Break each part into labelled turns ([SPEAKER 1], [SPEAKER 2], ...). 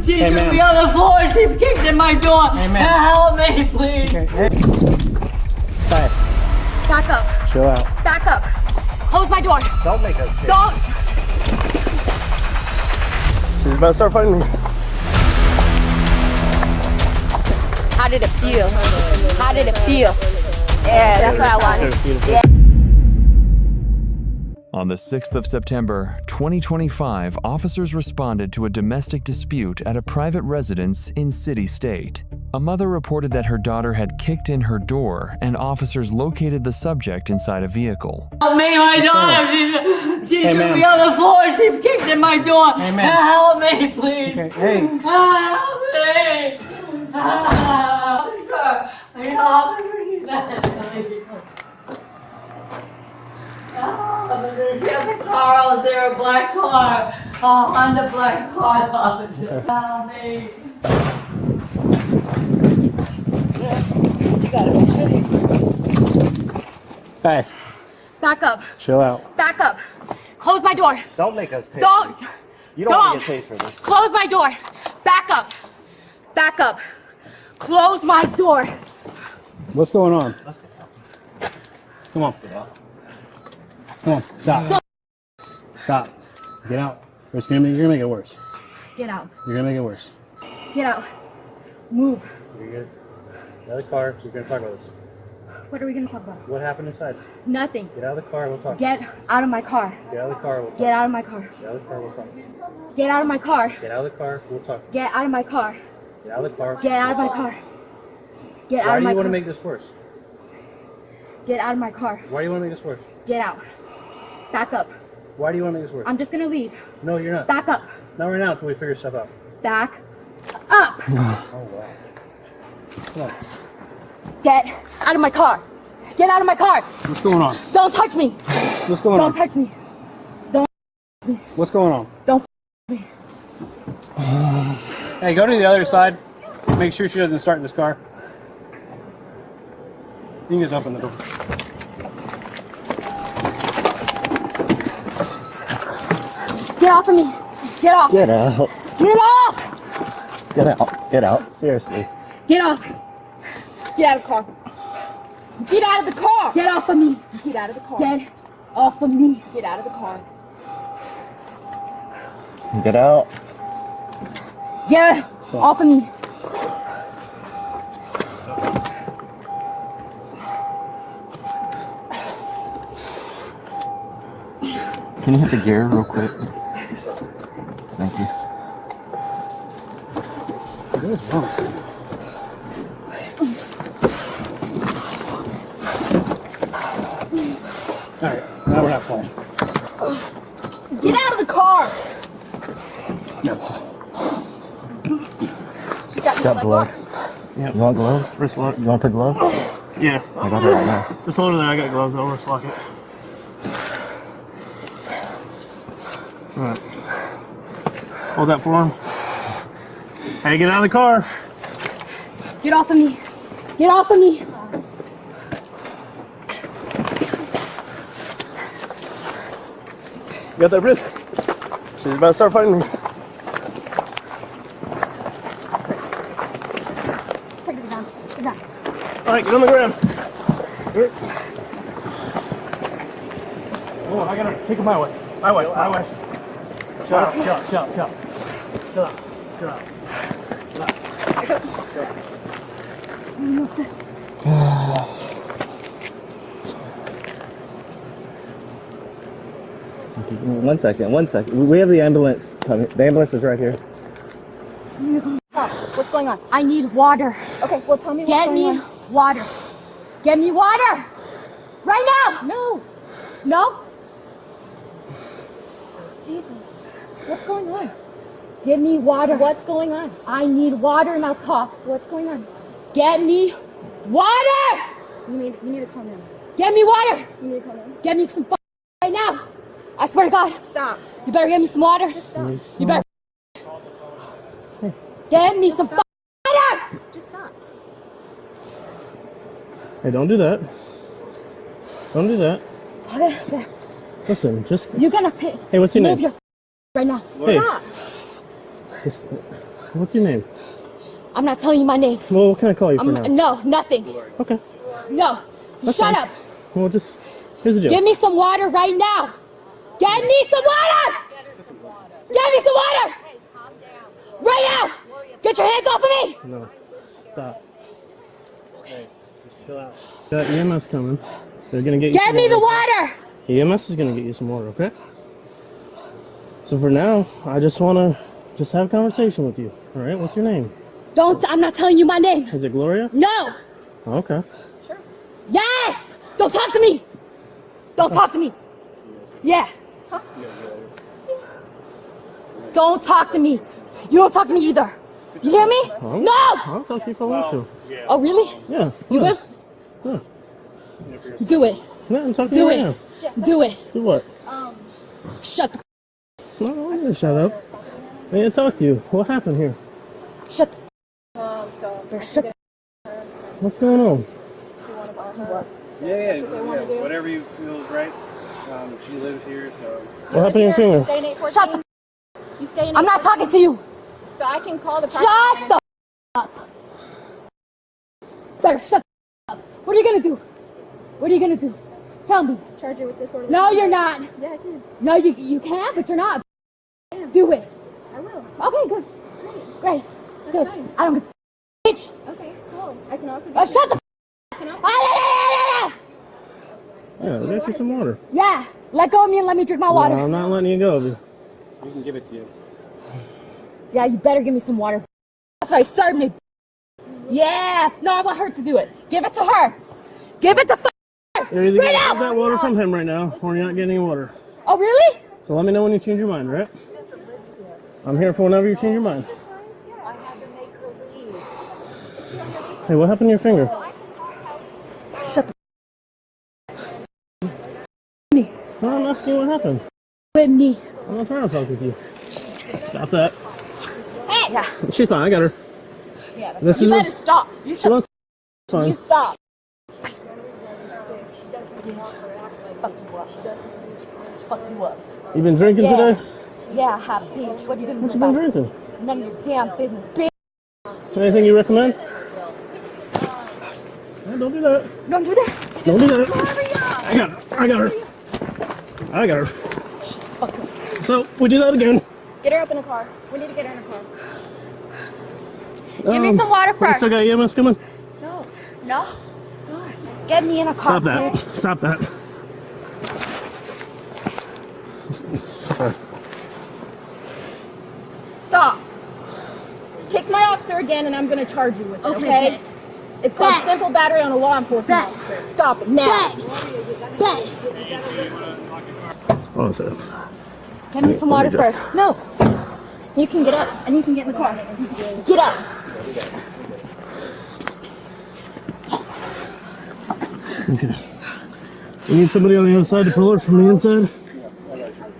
[SPEAKER 1] She
[SPEAKER 2] Hey,
[SPEAKER 1] should
[SPEAKER 2] ma'am.
[SPEAKER 1] be on the floor. She kicked in my door.
[SPEAKER 2] Hey, ma'am.
[SPEAKER 1] Help me, please.
[SPEAKER 2] Hey. Hey,
[SPEAKER 3] Back up.
[SPEAKER 2] chill out.
[SPEAKER 3] Back up. Close my door.
[SPEAKER 2] Don't make us.
[SPEAKER 3] Don't.
[SPEAKER 2] She's about to start fighting me.
[SPEAKER 3] How did it feel? How did it feel? Yeah, that's what I wanted. Yeah.
[SPEAKER 4] On the 6th of September, 2025, officers responded to a domestic dispute at a private residence in City State. A mother reported that her daughter had kicked in her door, and officers located the subject inside a vehicle.
[SPEAKER 1] Help me, my daughter. She
[SPEAKER 2] Hey,
[SPEAKER 1] should
[SPEAKER 2] ma'am.
[SPEAKER 1] be on the floor. She kicked in my door.
[SPEAKER 2] Hey, ma'am.
[SPEAKER 1] Help me, please.
[SPEAKER 2] Hey.
[SPEAKER 1] Help me. Officer. There's a car out there, a black car. On the black car, officer. Help me.
[SPEAKER 2] Hey,
[SPEAKER 3] Back up.
[SPEAKER 2] chill out.
[SPEAKER 3] Back up. Close my door.
[SPEAKER 2] Don't make us.
[SPEAKER 3] Don't.
[SPEAKER 2] You don't want to get tased for this.
[SPEAKER 3] Close my door. Back up. Back up. Close my door.
[SPEAKER 2] What's going on? Come on. Come on. Stop. Stop. Get out. You're gonna make it worse.
[SPEAKER 3] Get out.
[SPEAKER 2] You're gonna make it worse.
[SPEAKER 3] Get out. Move.
[SPEAKER 2] You're good. Get out of the car. You're gonna talk about this.
[SPEAKER 3] What are we gonna talk about?
[SPEAKER 2] What happened inside?
[SPEAKER 3] Nothing.
[SPEAKER 2] Get out of the car. We'll talk.
[SPEAKER 3] Get out of my car.
[SPEAKER 2] Get out of the car. We'll talk.
[SPEAKER 3] Get out of my car.
[SPEAKER 2] Get out of the car. We'll talk.
[SPEAKER 3] Get out of my car.
[SPEAKER 2] Get out of the car. We'll talk.
[SPEAKER 3] Get out of my car.
[SPEAKER 2] Get out of the car.
[SPEAKER 3] Get out of my car. Get
[SPEAKER 2] Why
[SPEAKER 3] out of
[SPEAKER 2] do
[SPEAKER 3] my
[SPEAKER 2] you want to
[SPEAKER 3] car.
[SPEAKER 2] make this worse?
[SPEAKER 3] Get out of my car.
[SPEAKER 2] Why do you want to make this worse?
[SPEAKER 3] Get out. Back up.
[SPEAKER 2] Why do you want to make this worse?
[SPEAKER 3] I'm just gonna leave.
[SPEAKER 2] No, you're not.
[SPEAKER 3] Back up.
[SPEAKER 2] Not right now until we figure stuff out.
[SPEAKER 3] Back up.
[SPEAKER 2] Oh, wow. Come on.
[SPEAKER 3] Get out of my car. Get out of my car.
[SPEAKER 2] What's going on?
[SPEAKER 3] Don't touch me.
[SPEAKER 2] What's going
[SPEAKER 3] Don't
[SPEAKER 2] on?
[SPEAKER 3] touch me.
[SPEAKER 2] What's going on?
[SPEAKER 3] Don't.
[SPEAKER 2] Hey, go to the other side. Make sure she doesn't start in this car. You can just open the door.
[SPEAKER 3] Get off of me. Get off.
[SPEAKER 2] Get out.
[SPEAKER 3] Get off.
[SPEAKER 2] Get out. Get out. Seriously.
[SPEAKER 3] Get off. Get out of the car. Get out of the car. Get off of me. Get out of the car. Get off of me. Get out of the car.
[SPEAKER 2] Get out.
[SPEAKER 3] Get off of me.
[SPEAKER 5] Can you hit the gear real quick? Thank you.
[SPEAKER 2] What is wrong? Alright, now we're not playing.
[SPEAKER 3] Get out of the car.
[SPEAKER 2] No.
[SPEAKER 5] Got blood.
[SPEAKER 2] Yep.
[SPEAKER 5] You want gloves?
[SPEAKER 2] Wrist lock.
[SPEAKER 5] You want to put gloves?
[SPEAKER 2] Yeah.
[SPEAKER 5] I got it right now.
[SPEAKER 2] Just hold it there. I got gloves. I'll wrist lock it. Alright. Hold that for him. Hey, get out of the car.
[SPEAKER 3] Get off of me. Get off of me.
[SPEAKER 2] You got that wrist? She's about to start fighting me.
[SPEAKER 3] Take it down. Get down.
[SPEAKER 2] Alright, get on the ground. Here. Oh, I gotta take it my way. My way. My way. Chill out. Chill out. Chill out. Chill out. Chill out. Chill out.
[SPEAKER 5] One second. We have the ambulance coming. The ambulance is right here.
[SPEAKER 3] What's going on? I need water. Okay, well tell me what's going on. Get me water. Get me water. Right now. No. No? Jesus. What's going on? Get me water. What's going on? I need water and I'll talk. What's going on? Get me water! You need to calm down. Get me water! You need to calm down. Get me some right now. I swear to God. Stop. You better get me some water. Just stop. You better get me some water! Just stop.
[SPEAKER 2] Hey, don't do that. Don't do that.
[SPEAKER 3] Okay.
[SPEAKER 2] Listen, just.
[SPEAKER 3] You're gonna pay.
[SPEAKER 2] Hey, what's your
[SPEAKER 3] Move
[SPEAKER 2] name?
[SPEAKER 3] your right now.
[SPEAKER 2] Hey.
[SPEAKER 3] Stop.
[SPEAKER 2] Just, what's your name?
[SPEAKER 3] I'm not telling you my name.
[SPEAKER 2] Well, what can I call you for now?
[SPEAKER 3] No, nothing.
[SPEAKER 2] Okay.
[SPEAKER 3] No.
[SPEAKER 2] That's
[SPEAKER 3] Shut
[SPEAKER 2] fine.
[SPEAKER 3] up.
[SPEAKER 2] Well, just, here's the deal.
[SPEAKER 3] Give me some water right now. Get me some water. Get me some water. Right now. Get your hands off of me.
[SPEAKER 2] No. Stop. Hey, just chill out. Got EMS coming. They're gonna get you
[SPEAKER 3] Get
[SPEAKER 2] some
[SPEAKER 3] me the
[SPEAKER 2] water.
[SPEAKER 3] water.
[SPEAKER 2] EMS is gonna get you some water, okay? So for now, I just wanna have a conversation with you. All right? What's your name?
[SPEAKER 3] I'm not telling you my name.
[SPEAKER 2] Is it Gloria?
[SPEAKER 3] No.
[SPEAKER 2] Okay.
[SPEAKER 3] Yes. Don't talk to me. Don't talk to me. Yeah. Don't talk to me. You don't talk to me either. You hear me? No.
[SPEAKER 2] I'll talk to you if I want to.
[SPEAKER 3] Oh, really?
[SPEAKER 2] Yeah.
[SPEAKER 3] You will?
[SPEAKER 2] Yeah.
[SPEAKER 3] Do it.
[SPEAKER 2] Yeah, I'm talking to
[SPEAKER 3] Do
[SPEAKER 2] you
[SPEAKER 3] it.
[SPEAKER 2] right now.
[SPEAKER 3] Do it.
[SPEAKER 2] Do what?
[SPEAKER 3] Shut the.
[SPEAKER 2] No, I'm gonna shut up. I need to talk to you. What happened here?
[SPEAKER 3] Shut the. Shut the.
[SPEAKER 2] What's going on?
[SPEAKER 6] Yeah, whatever you feel is right. She lives here, so.
[SPEAKER 2] What happened to your finger?
[SPEAKER 7] Stay in 814.
[SPEAKER 3] Shut the.
[SPEAKER 7] You stay in
[SPEAKER 3] I'm not
[SPEAKER 7] 814.
[SPEAKER 3] talking to you.
[SPEAKER 7] So I can call the
[SPEAKER 3] Shut the up. Better shut the up. What are you gonna do? What are you gonna do? Tell me.
[SPEAKER 7] charge you with disorderly
[SPEAKER 3] No,
[SPEAKER 7] conduct.
[SPEAKER 3] you're not.
[SPEAKER 7] Yeah, I can.
[SPEAKER 3] No, you can, but you're not. Do it.
[SPEAKER 7] I will.
[SPEAKER 3] Okay, good. Great. Good.
[SPEAKER 7] fine.
[SPEAKER 3] I don't. Bitch.
[SPEAKER 7] Okay, cool. I can also
[SPEAKER 3] Oh,
[SPEAKER 7] get
[SPEAKER 3] shut the.
[SPEAKER 7] I can also
[SPEAKER 2] Yeah, get you some water.
[SPEAKER 3] Yeah. Let go of me and let me drink my water.
[SPEAKER 2] No, I'm not letting you go.
[SPEAKER 6] We can give it to you.
[SPEAKER 3] Yeah, you better give me some water. That's right. Serve me. Yeah. No, I want her to do it. Give it to her. Give it to her.
[SPEAKER 2] You're either
[SPEAKER 3] Right
[SPEAKER 2] gonna
[SPEAKER 3] now.
[SPEAKER 2] get that water from him right now, or you're not getting any water.
[SPEAKER 3] Oh, really?
[SPEAKER 2] So let me know when you change your mind, right? I'm here for whenever you change your mind. Hey, what happened to your finger? No, I'm asking you what happened.
[SPEAKER 3] With me.
[SPEAKER 2] I'm not trying to talk with you. Stop that.
[SPEAKER 3] Hey. Yeah.
[SPEAKER 2] She's fine, I got her.
[SPEAKER 3] Yeah.
[SPEAKER 2] This
[SPEAKER 7] You
[SPEAKER 2] is
[SPEAKER 7] better
[SPEAKER 2] what's,
[SPEAKER 7] stop.
[SPEAKER 2] she wants. It's fine.
[SPEAKER 7] You stop.
[SPEAKER 3] Fuck you up.
[SPEAKER 2] You been drinking
[SPEAKER 3] Yeah.
[SPEAKER 2] today?
[SPEAKER 3] Yeah, I have, bitch. What are you gonna
[SPEAKER 2] What
[SPEAKER 3] do
[SPEAKER 2] you been
[SPEAKER 3] about it?
[SPEAKER 2] drinking?
[SPEAKER 3] None of your damn business, bitch.
[SPEAKER 2] Anything you recommend? No, don't do that.
[SPEAKER 3] Don't do that.
[SPEAKER 2] Don't do that. I got her. I got her. I got her.
[SPEAKER 3] Fuck you.
[SPEAKER 2] So we do that again.
[SPEAKER 7] Get her up in the car. We need to get her in the car.
[SPEAKER 3] Give me some water
[SPEAKER 2] We
[SPEAKER 3] first.
[SPEAKER 2] still got EMS coming?
[SPEAKER 7] No.
[SPEAKER 3] No? Get me in a car.
[SPEAKER 2] Stop that.
[SPEAKER 3] bitch.
[SPEAKER 2] Stop that. Sorry.
[SPEAKER 7] Stop. Kick my officer again and I'm going to charge you with it, okay? It's called
[SPEAKER 3] Bet.
[SPEAKER 7] simple battery on a law enforcement
[SPEAKER 3] Bet.
[SPEAKER 7] officer. Stop it now.
[SPEAKER 3] Bet.
[SPEAKER 2] Hold on a second.
[SPEAKER 3] Get me some water
[SPEAKER 2] Let me just-
[SPEAKER 3] first. No.
[SPEAKER 7] You can get up and you can get in the car.
[SPEAKER 3] Get up.
[SPEAKER 2] Okay. We need somebody on the other side to pull her from the inside.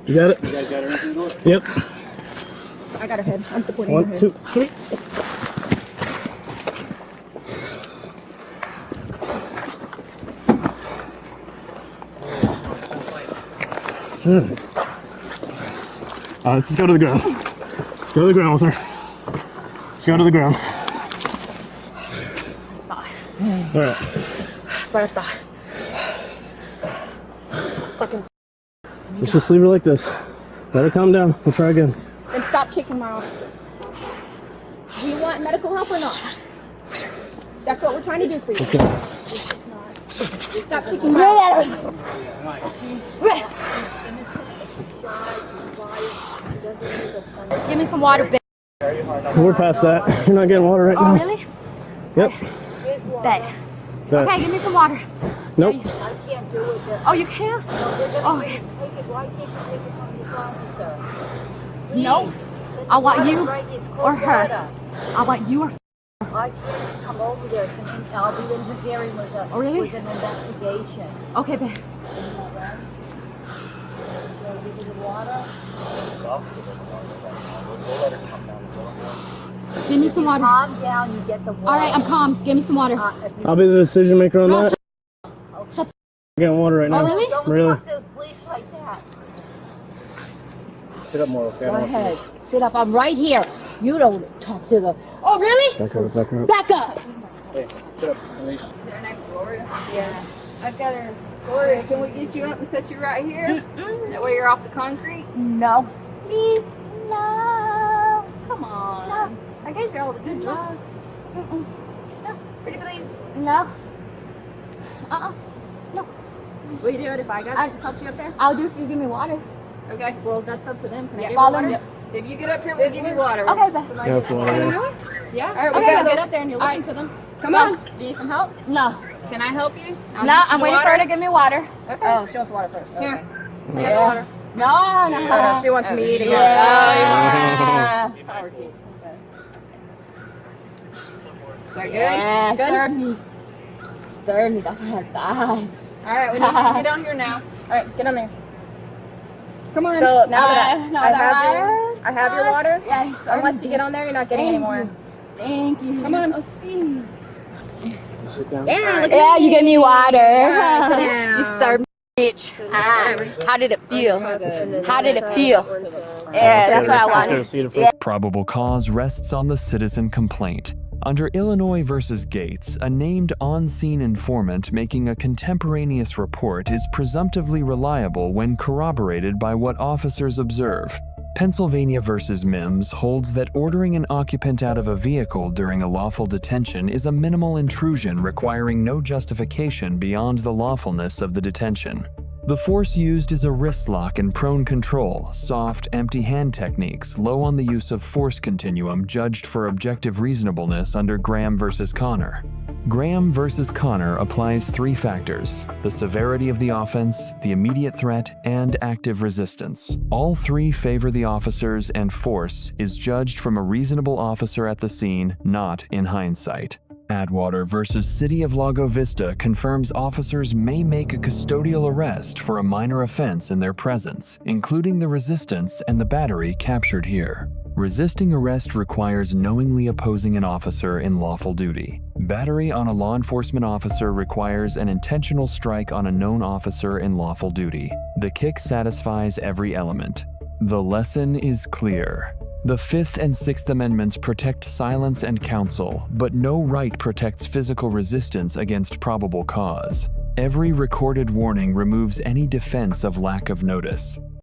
[SPEAKER 2] You got it?
[SPEAKER 6] You guys got everything going?
[SPEAKER 2] Yep.
[SPEAKER 7] I got her head. I'm supporting her
[SPEAKER 2] 1,
[SPEAKER 7] head.
[SPEAKER 2] 2, 3. Good. Let's just go to the ground. Let's go to the ground with her. Let's go to the ground. All right. Let's just leave her like this. Let her calm down. We'll try again.
[SPEAKER 7] Then stop kicking my officer. Do you want medical help or not? That's what we're trying to do for you.
[SPEAKER 2] Okay.
[SPEAKER 7] Stop kicking my officer.
[SPEAKER 3] Give me some water, bitch.
[SPEAKER 2] We're past that. You're not getting water right
[SPEAKER 3] Oh,
[SPEAKER 2] now.
[SPEAKER 3] really?
[SPEAKER 2] Yep.
[SPEAKER 3] Bet.
[SPEAKER 2] That-
[SPEAKER 3] Okay, give me some water.
[SPEAKER 2] Nope.
[SPEAKER 3] Oh, you can't? Oh, okay. No. I want you or her. I want you or
[SPEAKER 1] I can't come over there tonight. I'll be interfering with
[SPEAKER 3] Oh, really?
[SPEAKER 1] with an investigation.
[SPEAKER 3] Okay, babe.
[SPEAKER 1] Give you the water.
[SPEAKER 3] Give me some water. All
[SPEAKER 1] Calm down. You get the water.
[SPEAKER 3] right, I'm calm. Give me some water.
[SPEAKER 2] I'll be the decision maker on
[SPEAKER 3] No,
[SPEAKER 2] that.
[SPEAKER 3] shut
[SPEAKER 2] I'm getting water right now.
[SPEAKER 3] Oh, really?
[SPEAKER 1] Don't
[SPEAKER 2] Really?
[SPEAKER 1] talk to the police like that.
[SPEAKER 6] Sit up more, okay?
[SPEAKER 1] Go ahead. Sit up. I'm right here.
[SPEAKER 3] You don't talk to the. Oh, really?
[SPEAKER 2] Back up, back up.
[SPEAKER 3] Back up.
[SPEAKER 6] Hey, sit up. Unleash.
[SPEAKER 7] Is her name Gloria? Yeah. I've got her. Gloria, can we get you up and set you right here? That way you're off the concrete?
[SPEAKER 3] No. Please, no.
[SPEAKER 7] Come on.
[SPEAKER 3] No.
[SPEAKER 7] I gave you all the good drugs.
[SPEAKER 3] Mm-mm.
[SPEAKER 7] Pretty please.
[SPEAKER 3] No.
[SPEAKER 7] Will you do it if I helped you up there?
[SPEAKER 3] I'll do if you give me water.
[SPEAKER 7] Okay, well, that's up to them. Can I give you
[SPEAKER 3] Follow
[SPEAKER 7] water?
[SPEAKER 3] me.
[SPEAKER 7] If you get up here, we'll give you water.
[SPEAKER 3] Okay, bye.
[SPEAKER 2] Yeah, that's water.
[SPEAKER 7] Yeah? All right, we
[SPEAKER 3] Okay,
[SPEAKER 7] gotta
[SPEAKER 3] go.
[SPEAKER 7] get up there and you listen to them. Come
[SPEAKER 3] No.
[SPEAKER 7] on. Do you need some help?
[SPEAKER 3] No.
[SPEAKER 7] Can I help you?
[SPEAKER 3] No, I'm waiting for her to give me water.
[SPEAKER 7] Okay. Oh, she wants water first. Okay.
[SPEAKER 3] Here.
[SPEAKER 7] Get the water.
[SPEAKER 3] No.
[SPEAKER 7] Oh, no, she wants me to get
[SPEAKER 3] Yeah.
[SPEAKER 7] Power key. Is that good?
[SPEAKER 3] Yeah,
[SPEAKER 7] Good?
[SPEAKER 3] serve me. Serve me, that's what I thought.
[SPEAKER 7] All right, we need you to get on here now. All right, get on there. Come on.
[SPEAKER 8] So now that
[SPEAKER 3] No,
[SPEAKER 8] I have your water,
[SPEAKER 3] Yeah, you serve
[SPEAKER 8] unless
[SPEAKER 3] me.
[SPEAKER 8] you get on there, you're not getting
[SPEAKER 3] Thank
[SPEAKER 8] any more.
[SPEAKER 3] you. Thank you.
[SPEAKER 7] Come on.
[SPEAKER 3] Oh, sweet.
[SPEAKER 2] Sit down.
[SPEAKER 8] Yeah, look
[SPEAKER 3] Yeah, you gave me water.
[SPEAKER 8] Yeah, sit down.
[SPEAKER 3] You served me, bitch. How did it feel? How did it feel? Yeah, that's what I wanted.
[SPEAKER 2] See the first.
[SPEAKER 4] Probable cause rests on the citizen complaint. Under Illinois versus Gates, a named on-scene informant making a contemporaneous report is presumptively reliable when corroborated by what officers observe. Pennsylvania versus Mims holds that ordering an occupant out of a vehicle during a lawful detention is a minimal intrusion requiring no justification beyond the lawfulness of the detention. The force used is a wrist lock and prone control, soft, empty hand techniques, low on the use of force continuum judged for objective reasonableness under Graham versus Connor. Graham versus Connor applies 3 factors: the severity of the offense, the immediate threat, and active resistance. All 3 favor the officers, and force is judged from a reasonable officer at the scene, not in hindsight. Atwater versus City of Lago Vista confirms officers may make a custodial arrest for a minor offense in their presence, including the resistance and the battery captured here. Resisting arrest requires knowingly opposing an officer in lawful duty. Battery on a law enforcement officer requires an intentional strike on a known officer in lawful duty. The kick satisfies every element. The lesson is clear. The 5th and 6th Amendments protect silence and counsel, but no right protects physical resistance against probable cause. Every recorded warning removes any defense of lack of notice.